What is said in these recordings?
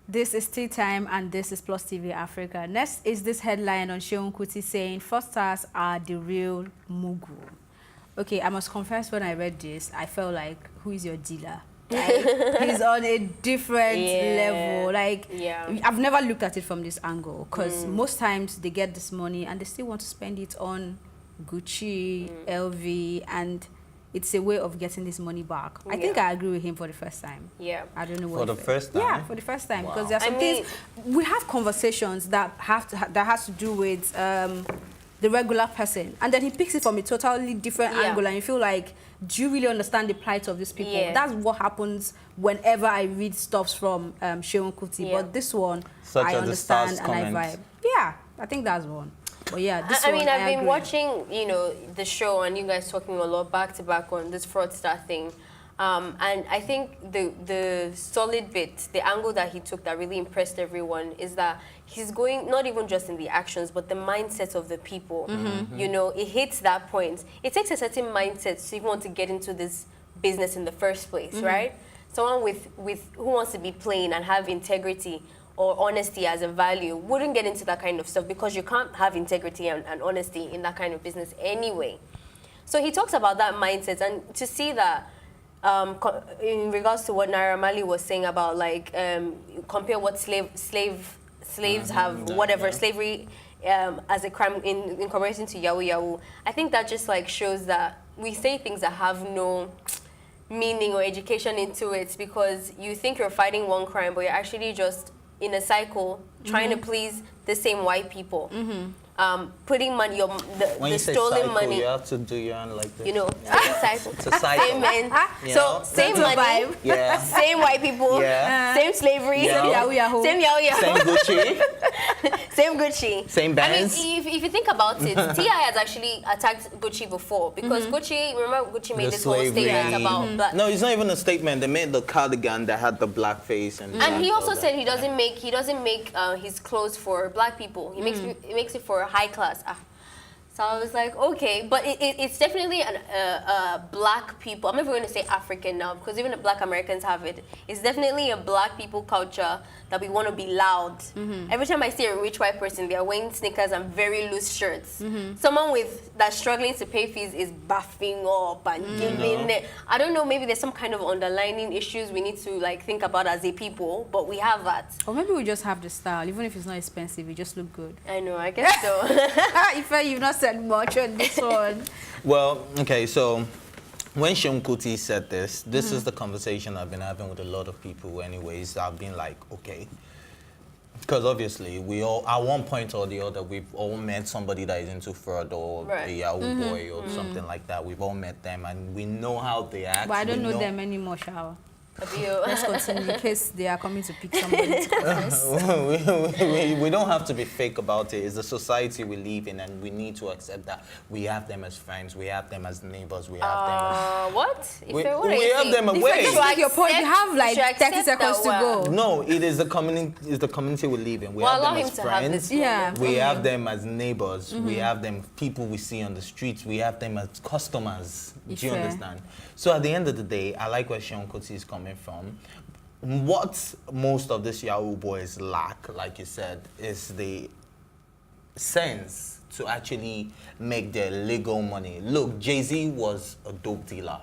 This is Tea Time and this is Plus TV Africa. Next is this headline on Seun Kuti saying fraudsters are the real Mugu. Okay, I must confess, when I read this, I felt like, who is your dealer? Like, he's on a different level. Like, I've never looked at it from this angle, because most times they get this money and they still want to spend it on Gucci, LV, and it's a way of getting this money back. I think I agree with him for the first time. I don't know what. For the first time? Yeah, for the first time. Because there are some things, we have conversations that that has to do with the regular person. And then he picks it from a totally different angle, and you feel like, do you really understand the plight of these people? That's what happens whenever I read stuff from Seun Kuti. But this one, I understand and I vibe. Yeah, I think that's one. But yeah, this I've been watching, you know, the show, and you guys talking a lot back to back on this fraudster thing. And I think the solid bit, the angle that he took that really impressed everyone is that he's going, not even just in the actions, but the mindset of the people. You know, it hits that point. It takes a certain mindset to even want to get into this business in the first place, right? Someone with who wants to be plain and have integrity or honesty as a value wouldn't get into that kind of stuff, because you can't have integrity and honesty in that kind of business anyway. So he talks about that mindset, and to see that in regards to what Naira Marley was saying about, like, compare what slaves have, whatever, slavery as a crime in comparison to Yahoo Yahoo. I think that just like shows that we say things that have no meaning or education into it, because you think you're fighting one crime, but you're actually just in a cycle trying to please the same white people. Putting money, the stolen money. You have to do your own, like this. You know, same cycle. It's a cycle. Same men. So same money, same white people, same slavery, same Yahoo Yahoo, same Gucci, same Gucci, same bands. I mean, if you think about it, T.I. has actually attacked Gucci before, because Gucci, remember Gucci made this whole statement about black. No, it's not even a statement. They made the cardigan that had the black face, and he also said he doesn't make his clothes for black people. He makes it for high class. So I was like, okay, but it's definitely black people. I'm never going to say African now, because even the black Americans have it. It's definitely a black people culture that we want to be loud. Every time I see a rich white person, they are wearing sneakers and very loose shirts. Someone that's struggling to pay fees is buffing up and giving it. I don't know, maybe there's some kind of underlying issues we need to like think about as a people, but we have that. Or maybe we just have the style. Even if it's not expensive, we just look good. I know, I guess so. If you've not said much on this one. Well, okay, so when Seun Kuti said this is the conversation I've been having with a lot of people anyways. I've been like, okay, because obviously we all, at one point or the other, we've all met somebody that is into fraud or a Yahoo boy or something like that. We've all met them and we know how they act. But I don't know them anymore, Shawa. Let's continue in case they are coming to pick somebody to confess. we don't have to be fake about it. It's the society we live in, and we need to accept that we have them as friends, we have them as neighbors, we have them as... What? We have them away. Just make your point. You have like 30 seconds to go. No, it is the community we live in. We have them as friends. We have them as neighbors. We have them people we see on the streets. We have them as customers. Do you understand? So at the end of the day, I like where Seun Kuti is coming from. What most of these Yahoo boys lack, like you said, is the sense to actually make their legal money. Look, Jay-Z was a dope dealer,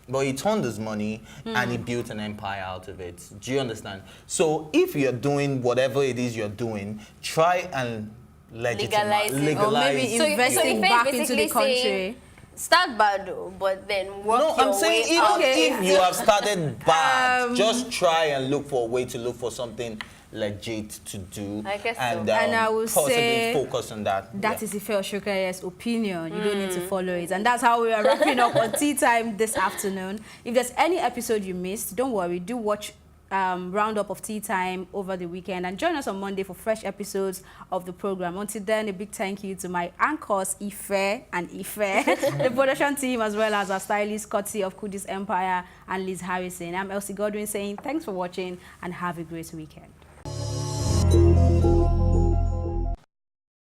but he turned his money and he built an empire out of it. Do you understand? So if you're doing whatever it is you're doing, try and legalize it. Or maybe investing back into the country. Start bad, but then work your way. No, I'm saying even if you have started bad, just try and look for a way to look for something legit to do. I guess and, so. And I will say focus on that. That is Ife Oshokaye's opinion. You don't need to follow it. And that's how we are wrapping up on Tea Time this afternoon. If there's any episode you missed, don't worry. Do watch roundup of Tea Time over the weekend and join us on Monday for fresh episodes of the program. Until then, a big thank you to my anchors Ife and Ife, the production team, as well as our stylist Kuti of Kudi's Empire and Liz Harrison. I'm Elsie Godwin saying thanks for watching and have a great weekend.